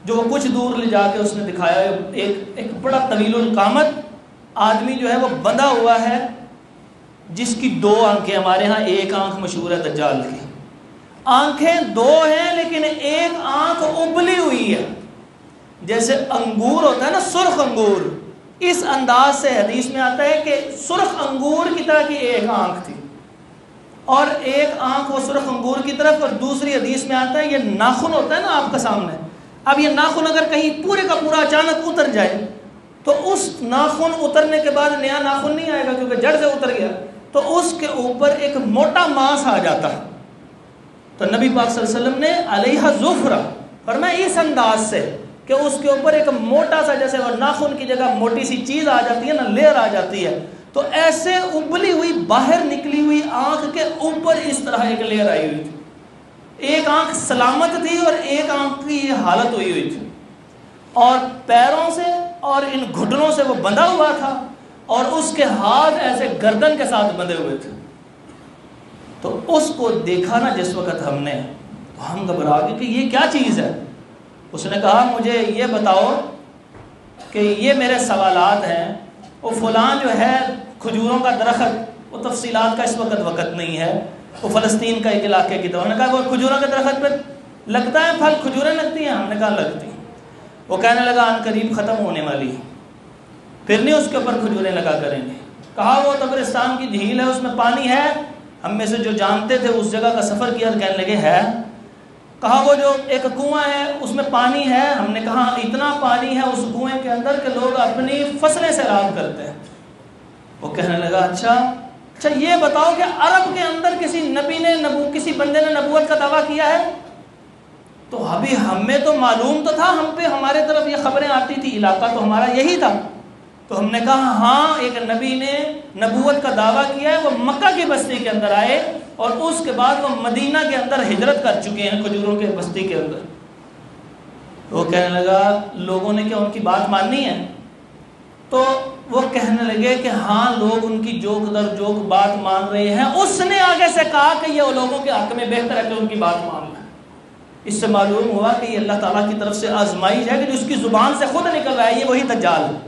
جو وہ کچھ دور لے جا کے اس نے دکھایا ایک بڑا طویل القامت آدمی جو ہے وہ بندھا ہوا ہے، جس کی 2 آنکھیں، ہمارے ہاں 1 آنکھ مشہور ہے دجال کی، آنکھیں 2 ہیں لیکن 1 آنکھ ابلی ہوئی ہے، جیسے انگور ہوتا ہے نا سرخ انگور، اس انداز سے حدیث میں آتا ہے کہ سرخ انگور کی طرح کی 1 آنکھ تھی، اور 1 آنکھ وہ سرخ انگور کی طرف، اور دوسری حدیث میں آتا ہے یہ ناخن ہوتا ہے نا آپ کا سامنے، اب یہ ناخن اگر کہیں پورے کا پورا اچانک اتر جائے تو اس ناخن اترنے کے بعد نیا ناخن نہیں آئے گا کیونکہ جڑ سے اتر گیا، تو اس کے اوپر ایک موٹا ماس آ جاتا ہے۔ تو نبی پاک صلی اللہ علیہ وسلم نے علیہ ظفرہ فرمایا اس انداز سے کہ اس کے اوپر ایک موٹا سا، جیسے وہ ناخن کی جگہ موٹی سی چیز آ جاتی ہے نا، لیئر آ جاتی ہے، تو ایسے ابلی ہوئی باہر نکلی ہوئی آنکھ کے اوپر اس طرح ایک لیئر آئی ہوئی تھی۔ 1 آنکھ سلامت تھی اور 1 آنکھ کی یہ حالت ہوئی ہوئی تھی، اور پیروں سے اور ان گھٹنوں سے وہ بندھا ہوا تھا، اور اس کے ہاتھ ایسے گردن کے ساتھ بندھے ہوئے تھے۔ تو اس کو دیکھا نا جس وقت ہم نے، تو ہم گھبرا گئے کہ یہ کیا چیز ہے۔ اس نے کہا مجھے یہ بتاؤ کہ یہ میرے سوالات ہیں، وہ فلاں جو ہے کھجوروں کا درخت، وہ تفصیلات کا اس وقت نہیں ہے، وہ فلسطین کا ایک علاقے کی طرف۔ انہوں نے کہا وہ کھجوروں کے درخت پہ لگتا ہے پھل، کھجوریں لگتی ہیں؟ ہم نے کہا لگتی ہیں۔ وہ کہنے لگا ان قریب ختم ہونے والی ہے، پھر نہیں اس کے اوپر کھجوریں لگا کریں گے۔ کہا وہ طبرستان کی جھیل ہے، اس میں پانی ہے؟ ہم میں سے جو جانتے تھے اس جگہ کا سفر کیا، کہنے لگے ہے۔ کہا وہ جو ایک کنواں ہے اس میں پانی ہے؟ ہم نے کہا اتنا پانی ہے اس کنویں کے اندر کہ لوگ اپنی فصلیں سیراب کرتے ہیں۔ وہ کہنے لگا اچھا یہ بتاؤ کہ عرب کے اندر کسی نبی نے کسی بندے نے نبوت کا دعویٰ کیا ہے؟ تو ابھی ہمیں تو معلوم تو تھا، ہم پہ ہمارے طرف یہ خبریں آتی تھی، علاقہ تو ہمارا یہی تھا۔ تو ہم نے کہا ہاں، ایک نبی نے نبوت کا دعویٰ کیا ہے، وہ مکہ کی بستی کے اندر آئے اور اس کے بعد وہ مدینہ کے اندر ہجرت کر چکے ہیں، کھجوروں کے بستی کے اندر۔ وہ کہنے لگا لوگوں نے کیا ان کی بات ماننی ہے؟ تو وہ کہنے لگے کہ ہاں، لوگ ان کی جوک در جوک بات مان رہے ہیں۔ اس نے آگے سے کہا کہ یہ لوگوں کے حق میں بہتر ہے کہ ان کی بات مان لیں۔ اس سے معلوم ہوا کہ یہ اللہ تعالیٰ کی طرف سے آزمائش ہے کہ جو اس کی زبان سے خود نکل رہا ہے یہ وہی دجال ہے،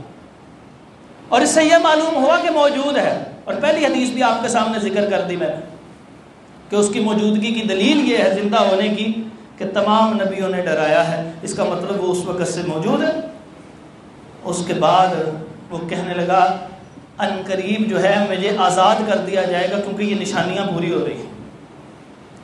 اور اس سے یہ معلوم ہوا کہ موجود ہے۔ اور پہلی حدیث بھی آپ کے سامنے ذکر کر دی میں نے کہ اس کی موجودگی کی دلیل یہ ہے زندہ ہونے کی کہ تمام نبیوں نے ڈرایا ہے، اس کا مطلب وہ اس وقت سے موجود ہے۔ اس کے بعد وہ کہنے لگا ان قریب جو ہے مجھے آزاد کر دیا جائے گا، کیونکہ یہ نشانیاں پوری ہو رہی ہیں،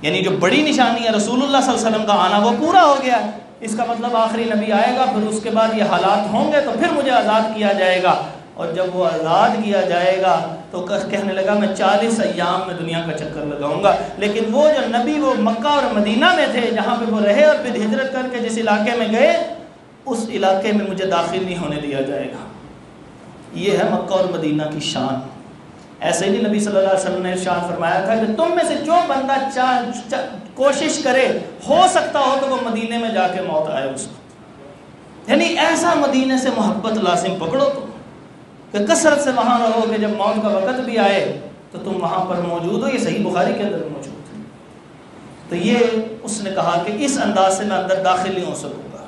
یعنی جو بڑی نشانی ہے رسول اللہ صلی اللہ علیہ وسلم کا آنا وہ پورا ہو گیا ہے۔ اس کا مطلب آخری نبی آئے گا، پھر اس کے بعد یہ حالات ہوں گے تو پھر مجھے آزاد کیا جائے گا۔ اور جب وہ آزاد کیا جائے گا تو کہنے لگا میں 40 ایام میں دنیا کا چکر لگاؤں گا، لیکن وہ جو نبی وہ مکہ اور مدینہ میں تھے جہاں پہ وہ رہے اور پھر ہجرت کر کے جس علاقے میں گئے اس علاقے میں مجھے داخل نہیں ہونے دیا جائے گا۔ یہ ہے مکہ اور مدینہ کی شان۔ ایسے ہی نبی صلی اللہ علیہ وسلم نے ارشاد فرمایا تھا کہ تم میں سے جو بندہ کوشش کرے ہو سکتا ہو تو وہ مدینے میں جا کے موت آئے اس کو، یعنی ایسا مدینے سے محبت لازم پکڑو تم کہ کثرت سے وہاں رہو کہ جب موت کا وقت بھی آئے تو تم وہاں پر موجود ہو۔ یہ صحیح بخاری کے اندر موجود ہے۔ تو یہ اس نے کہا کہ اس انداز سے میں اندر داخل نہیں ہو سکوں گا۔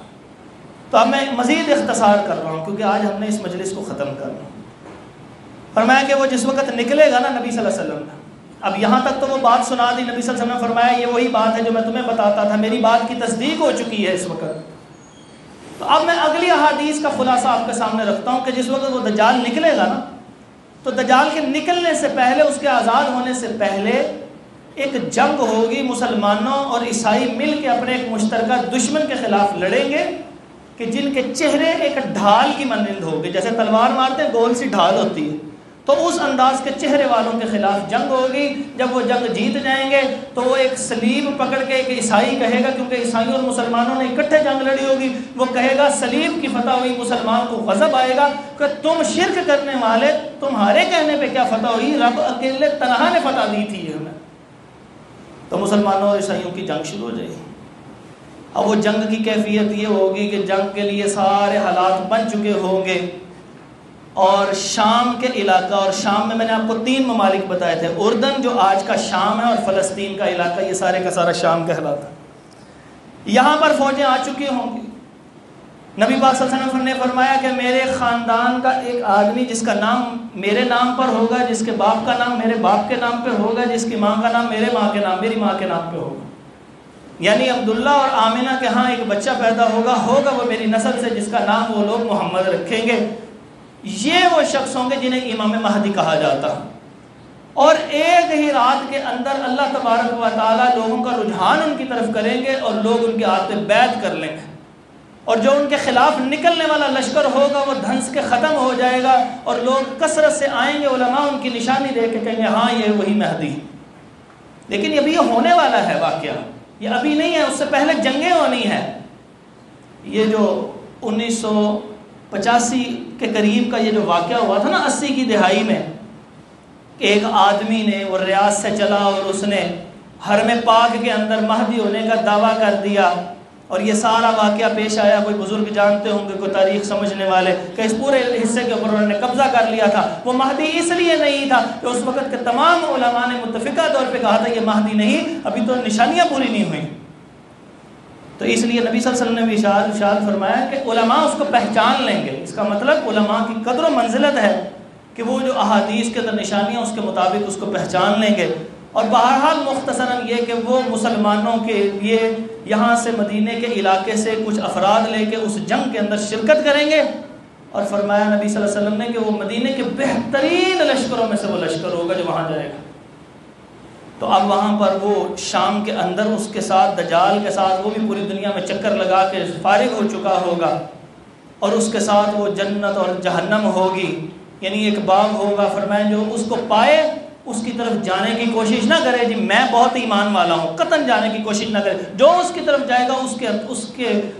تو اب میں مزید اختصار کر رہا ہوں کیونکہ آج ہم نے اس مجلس کو ختم کرنا۔ فرمایا کہ وہ جس وقت نکلے گا نا نبی صلی اللہ علیہ وسلم نے، اب یہاں تک تو وہ بات سنا دی نبی صلی اللہ علیہ وسلم نے، فرمایا یہ وہی بات ہے جو میں تمہیں بتاتا تھا، میری بات کی تصدیق ہو چکی ہے اس وقت۔ تو اب میں اگلی احادیث کا خلاصہ آپ کے سامنے رکھتا ہوں کہ جس وقت وہ دجال نکلے گا نا تو دجال کے نکلنے سے پہلے، اس کے آزاد ہونے سے پہلے ایک جنگ ہوگی، مسلمانوں اور عیسائی مل کے اپنے ایک مشترکہ دشمن کے خلاف لڑیں گے کہ جن کے چہرے ایک ڈھال کی مانند ہوگی، جیسے تلوار مارتے ہیں گول سی ڈھال ہوتی ہے، تو اس انداز کے چہرے والوں کے خلاف جنگ ہوگی۔ جب وہ جنگ جیت جائیں گے تو وہ ایک سلیب پکڑ کے ایک عیسائی کہے گا، کیونکہ عیسائیوں اور مسلمانوں نے اکٹھے جنگ لڑی ہوگی، وہ کہے گا سلیب کی فتح ہوئی، مسلمان کو غضب آئے گا کہ تم شرک کرنے والے، تمہارے کہنے پہ کیا فتح ہوئی، رب اکیلے تنہا نے فتح دی تھی ہمیں۔ تو مسلمانوں اور عیسائیوں کی جنگ شروع ہو جائے گی۔ اب وہ جنگ کی کیفیت یہ ہوگی کہ جنگ کے لیے سارے حالات بن چکے ہوں گے، اور شام کے علاقہ، اور شام میں نے آپ کو 3 ممالک بتائے تھے، اردن جو آج کا شام ہے اور فلسطین کا علاقہ، یہ سارے کا سارا شام کہلاتا ہے۔ یہاں پر فوجیں آ چکی ہوں گی۔ نبی پاک صلی اللہ علیہ وسلم نے فرمایا کہ میرے خاندان کا ایک آدمی جس کا نام میرے نام پر ہوگا، جس کے باپ کا نام میرے باپ کے نام پہ ہوگا، جس کی ماں کا نام میری ماں کے نام پہ ہوگا، یعنی عبداللہ اور آمنہ کے ہاں ایک بچہ پیدا ہوگا وہ میری نسل سے، جس کا نام وہ لوگ محمد رکھیں گے۔ یہ وہ شخص ہوں گے جنہیں امام مہدی کہا جاتا ہے، اور ایک ہی رات کے اندر اللہ تبارک و تعالیٰ لوگوں کا رجحان ان کی طرف کریں گے اور لوگ ان کے ہاتھ پہ بیعت کر لیں گے، اور جو ان کے خلاف نکلنے والا لشکر ہوگا وہ دھنس کے ختم ہو جائے گا، اور لوگ کثرت سے آئیں گے، علماء ان کی نشانی دے کے کہیں گے ہاں یہ وہی مہدی۔ لیکن ابھی یہ ہونے والا ہے واقعہ، یہ ابھی نہیں ہے، اس سے پہلے جنگیں ہونی ہے۔ یہ جو 1985 کے قریب کا یہ جو واقعہ ہوا تھا نا 80 کی دہائی میں، ایک آدمی نے وہ ریاض سے چلا اور اس نے حرم پاک کے اندر مہدی ہونے کا دعویٰ کر دیا، اور یہ سارا واقعہ پیش آیا، کوئی بزرگ جانتے ہوں گے، کوئی تاریخ سمجھنے والے، کہ اس پورے حصے کے اوپر انہوں نے قبضہ کر لیا تھا۔ وہ مہدی اس لیے نہیں تھا کہ اس وقت کے تمام علماء نے متفقہ طور پہ کہا تھا یہ مہدی نہیں، ابھی تو نشانیاں پوری نہیں ہوئیں، تو اس لیے نبی صلی اللہ علیہ وسلم نے بھی ارشاد فرمایا کہ علماء اس کو پہچان لیں گے۔ اس کا مطلب علماء کی قدر و منزلت ہے کہ وہ جو احادیث کے اندر نشانیاں اس کے مطابق اس کو پہچان لیں گے۔ اور بہرحال مختصراً یہ کہ وہ مسلمانوں کے لیے یہاں سے مدینے کے علاقے سے کچھ افراد لے کے اس جنگ کے اندر شرکت کریں گے، اور فرمایا نبی صلی اللہ علیہ وسلم نے کہ وہ مدینے کے بہترین لشکروں میں سے وہ لشکر ہوگا جو وہاں جائے گا۔ تو اب وہاں پر وہ شام کے اندر اس کے ساتھ دجال کے ساتھ وہ بھی پوری دنیا میں چکر لگا کے فارغ ہو چکا ہوگا، اور اس کے ساتھ وہ جنت اور جہنم ہوگی، یعنی ایک باغ ہوگا۔ فرمایا جو اس کو پائے اس کی طرف جانے کی کوشش نہ کرے، جی میں بہت ایمان والا ہوں، قطعاً جانے کی کوشش نہ کرے، جو اس کی طرف جائے گا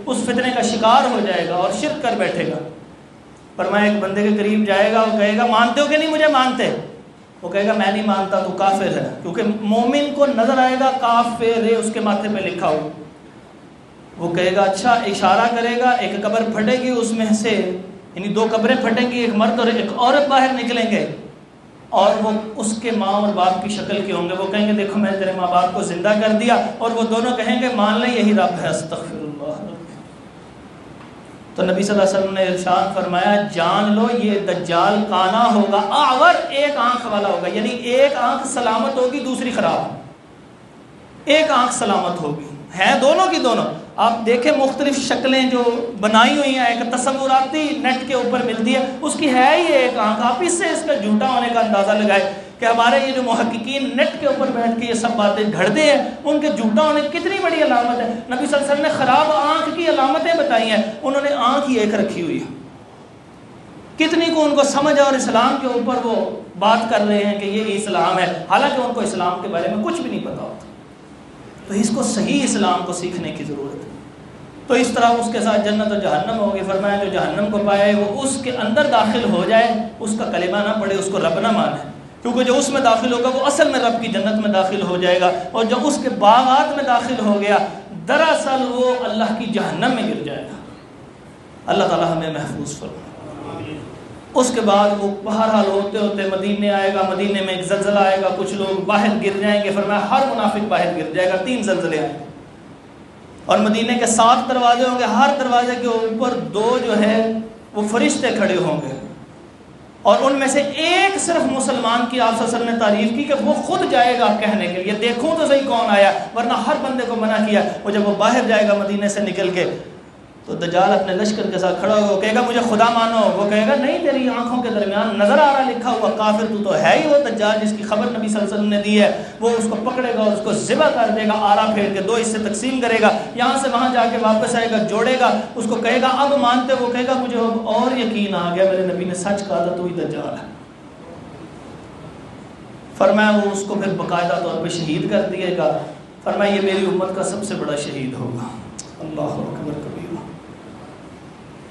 اس فتنے کا شکار ہو جائے گا اور شرک کر بیٹھے گا۔ فرمایا ایک بندے کے قریب جائے گا، وہ کہے گا مانتے ہو کہ نہیں مجھے مانتے؟ وہ کہے گا میں نہیں مانتا، تو کافر ہے، کیونکہ مومن کو نظر آئے گا کافر ہے اس کے ماتھے پہ لکھا ہو۔ وہ کہے گا اچھا، اشارہ کرے گا، ایک قبر پھٹے گی، اس میں سے یعنی 2 قبریں پھٹیں گی، ایک مرد اور ایک عورت باہر نکلیں گے، اور وہ اس کے ماں اور باپ کی شکل کے ہوں گے۔ وہ کہیں گے دیکھو میں نے تیرے ماں باپ کو زندہ کر دیا، اور وہ دونوں کہیں گے مان لیں یہی رب ہے، استغفر اللہ۔ تو نبی صلی اللہ علیہ وسلم نے ارشاد فرمایا جان لو یہ دجال کانا ہوگا، اعور، ایک آنکھ والا ہوگا، یعنی ایک آنکھ سلامت ہوگی دوسری خراب، ایک آنکھ سلامت ہوگی، ہیں دونوں کی دونوں۔ آپ دیکھیں مختلف شکلیں جو بنائی ہوئی ہیں، ایک تصوراتی نیٹ کے اوپر ملتی ہے، اس کی ہے ہی ایک آنکھ۔ آپ اس سے اس کا جھوٹا ہونے کا اندازہ لگائے کہ ہمارے یہ جو محققین نیٹ کے اوپر بیٹھ کے یہ سب باتیں گھڑتے ہیں، ان کے جھوٹا ہونے کی کتنی بڑی علامت ہے۔ نبی صلی اللہ علیہ وسلم نے خراب آنکھ کی علامتیں بتائی ہیں، انہوں نے آنکھ ہی ایک رکھی ہوئی ہے۔ کتنی کو ان کو سمجھ اور اسلام کے اوپر وہ بات کر رہے ہیں کہ یہ اسلام ہے، حالانکہ ان کو اسلام کے بارے میں کچھ بھی نہیں پتا ہوتا۔ تو اس کو صحیح اسلام کو سیکھنے کی ضرورت ہے۔ تو اس طرح اس کے ساتھ جنت و جہنم ہوگی۔ فرمایا جو جہنم کو پائے وہ اس کے اندر داخل ہو جائے، اس کا کلمہ نہ پڑھے، اس کو رب نہ مانے، کیونکہ جو اس میں داخل ہوگا وہ اصل میں رب کی جنت میں داخل ہو جائے گا، اور جو اس کے باغات میں داخل ہو گیا دراصل وہ اللہ کی جہنم میں گر جائے گا۔ اللہ تعالی ہمیں محفوظ فرمائے۔ اس کے بعد وہ بہرحال ہوتے ہوتے مدینے آئے گا، مدینے میں ایک زلزلہ آئے گا، کچھ لوگ باہر گر جائیں گے۔ فرمایا ہر منافق باہر گر جائے گا، 3 زلزلے آئیں گے، اور مدینے کے 7 دروازے ہوں گے، ہر دروازے کے اوپر 2 جو ہے وہ فرشتے کھڑے ہوں گے، اور ان میں سے ایک صرف مسلمان کی آپ صلی اللہ علیہ وسلم نے تعریف کی کہ وہ خود جائے گا کہنے کے لیے دیکھوں تو صحیح کون آیا، ورنہ ہر بندے کو منع کیا۔ وہ جب وہ باہر جائے گا مدینے سے نکل کے، تو دجال اپنے لشکر کے ساتھ کھڑا ہوگا، وہ کہے گا مجھے خدا مانو، وہ کہے گا نہیں تیری آنکھوں کے درمیان نظر آ رہا لکھا ہوا کافر، تو ہے ہی وہ دجال جس کی خبر نبی صلی اللہ علیہ وسلم نے دی ہے۔ وہ اس کو پکڑے گا اور اس کو ذبح کر دے گا، آرا پھیر کے 2 حصے تقسیم کرے گا، یہاں سے وہاں جا کے واپس آئے گا، جوڑے گا، اس کو کہے گا اب مانتے؟ وہ کہے گا مجھے اب اور یقین آ گیا، میرے نبی نے سچ کہا تھا، تو ہی دجال ہے۔ فرمایا وہ اس کو پھر باقاعدہ طور پہ شہید کر دیے گا۔ فرمایا یہ میری امت کا سب سے بڑا شہید ہوگا۔ اللہ اکبر کبیرہ۔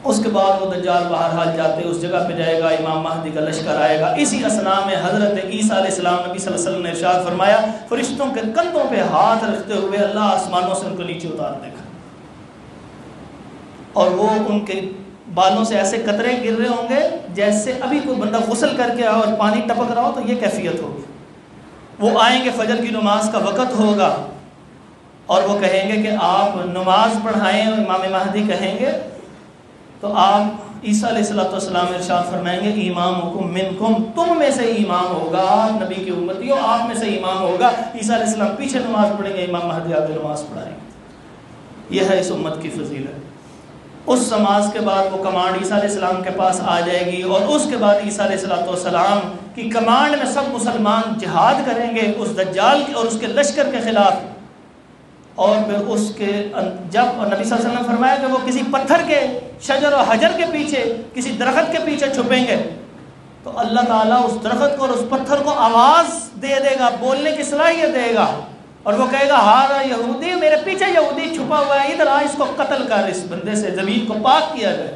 اس کے بعد وہ دجال بہرحال جاتے اس جگہ پہ جائے گا، امام مہدی کا لشکر آئے گا۔ اسی اثناء میں حضرت عیسیٰ علیہ السلام نبی صلی اللہ علیہ وسلم نے ارشاد فرمایا فرشتوں کے کندھوں پہ ہاتھ رکھتے ہوئے اللہ آسمانوں سے ان کو نیچے اتار دے گا، اور وہ ان کے بالوں سے ایسے قطرے گر رہے ہوں گے جیسے ابھی کوئی بندہ غسل کر کے اور پانی ٹپک رہا ہو، تو یہ کیفیت ہوگی۔ وہ آئیں گے، فجر کی نماز کا وقت ہوگا، اور وہ کہیں گے کہ آپ نماز پڑھائیں، اور امام مہدی کہیں گے تو آپ عیسیٰ علیہ السلام ارشاد فرمائیں گے امامکم منکم، تم میں سے امام ہوگا، نبی کی امتی ہو، آپ میں سے امام ہوگا۔ عیسیٰ علیہ السلام پیچھے نماز پڑھیں گے، امام مہدی آگے نماز پڑھائیں گے۔ یہ ہے اس امت کی فضیلت۔ اس نماز کے بعد وہ کمانڈ عیسیٰ علیہ السلام کے پاس آ جائے گی، اور اس کے بعد عیسیٰ علیہ السلام کی کمانڈ میں سب مسلمان جہاد کریں گے اس دجال اور اس کے لشکر کے خلاف۔ اور پھر اس کے جب نبی صلی اللہ علیہ وسلم نے فرمایا کہ وہ کسی پتھر کے، شجر و حجر کے پیچھے، کسی درخت کے پیچھے چھپیں گے، تو اللہ تعالیٰ اس درخت کو اور اس پتھر کو آواز دے دے گا، بولنے کی صلاحیت دے گا، اور وہ کہے گا ہارا یہودی، میرے پیچھے یہودی چھپا ہوا ہے، ادھر آ، اس کو قتل کر، اس بندے سے زمین کو پاک کیا جائے۔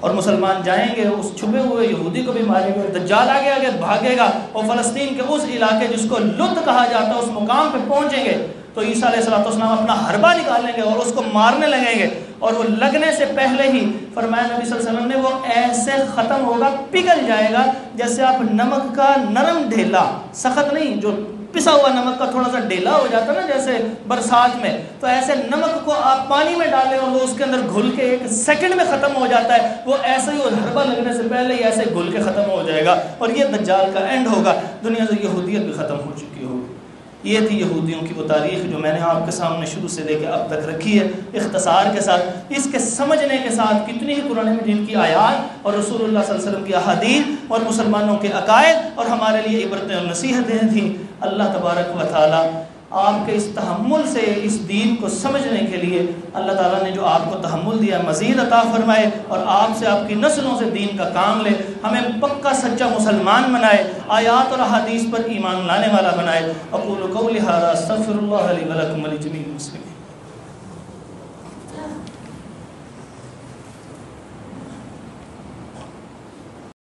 اور مسلمان جائیں گے، اس چھپے ہوئے یہودی کو بھی ماریں گے، دجال آگے آگے بھاگے گا، اور فلسطین کے اس علاقے جس کو لد کہا جاتا ہے اس مقام پہ پہنچیں گے، تو عیسیٰ علیہ السلام اپنا حربہ نکالیں گے اور اس کو مارنے لگیں گے، اور وہ لگنے سے پہلے ہی فرمایا نبی صلی اللہ علیہ وسلم نے وہ ایسے ختم ہوگا، پگھل جائے گا جیسے آپ نمک کا نرم ڈھیلا، سخت نہیں، جو پسا ہوا نمک کا تھوڑا سا ڈھیلا ہو جاتا ہے نا جیسے برسات میں، تو ایسے نمک کو آپ پانی میں ڈالیں اور وہ اس کے اندر گھل کے 1 سیکنڈ میں ختم ہو جاتا ہے، وہ ایسے ہی حربہ لگنے سے پہلے ہی ایسے گھل کے ختم ہو جائے گا، اور یہ دجال کا اینڈ ہوگا، دنیا سے یہودیت بھی ختم ہو چکی ہوگی۔ یہ تھی یہودیوں کی وہ تاریخ جو میں نے آپ کے سامنے شروع سے لے کے اب تک رکھی ہے، اختصار کے ساتھ، اس کے سمجھنے کے ساتھ کتنی ہی قرآن مجید کی آیات اور رسول اللہ صلی اللہ علیہ وسلم کی احادیث اور مسلمانوں کے عقائد اور ہمارے لیے عبرتیں اور نصیحتیں تھیں۔ اللہ تبارک و تعالی آپ کے اس تحمل سے اس دین کو سمجھنے کے لیے اللہ تعالیٰ نے جو آپ کو تحمل دیا مزید عطا فرمائے، اور آپ سے، آپ کی نسلوں سے دین کا کام لے، ہمیں پکا سچا مسلمان بنائے، آیات اور احادیث پر ایمان لانے والا بنائے۔ اقول قولی ھذا استغفر اللہ لی ولکم ولجمیع المسلمین۔